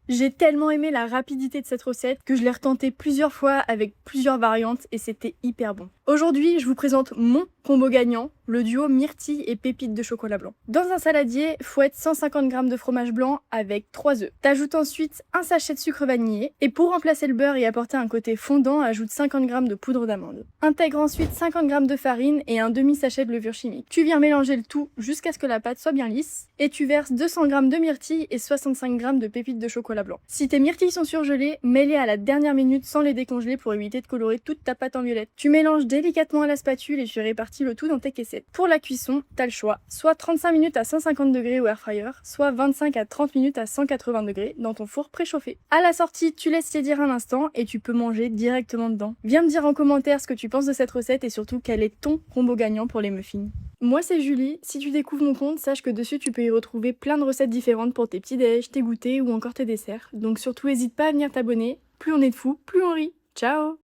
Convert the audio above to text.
J'ai tellement aimé la rapidité de cette recette que je l'ai retentée plusieurs fois avec plusieurs variantes et c'était hyper bon. Aujourd'hui, je vous présente mon combo gagnant, le duo myrtille et pépites de chocolat blanc. Dans un saladier, fouette 150 g de fromage blanc avec 3 œufs. T'ajoutes ensuite un sachet de sucre vanillé et pour remplacer le beurre et apporter un côté fondant, ajoute 50 g de poudre d'amande. Intègre ensuite 50 g de farine et un demi-sachet de levure chimique. Tu viens mélanger le tout jusqu'à ce que la pâte soit bien lisse et tu verses 200 g de myrtille et 65 g de pépites de chocolat blanc. Si tes myrtilles sont surgelées, mets-les à la dernière minute sans les décongeler pour éviter de colorer toute ta pâte en violette. Tu mélanges délicatement à la spatule et tu répartis le tout dans tes caissettes. Pour la cuisson, t'as le choix, soit 35 minutes à 150 degrés au air fryer, soit 25 à 30 minutes à 180 degrés dans ton four préchauffé. À la sortie, tu laisses tiédir un instant et tu peux manger directement dedans. Viens me dire en commentaire ce que tu penses de cette recette et surtout quel est ton combo gagnant pour les muffins. Moi c'est Julie, si tu découvres mon compte, sache que dessus tu peux y retrouver plein de recettes différentes pour tes petits déj, tes goûters ou encore tes desserts. Donc surtout n'hésite pas à venir t'abonner, plus on est de fous, plus on rit. Ciao!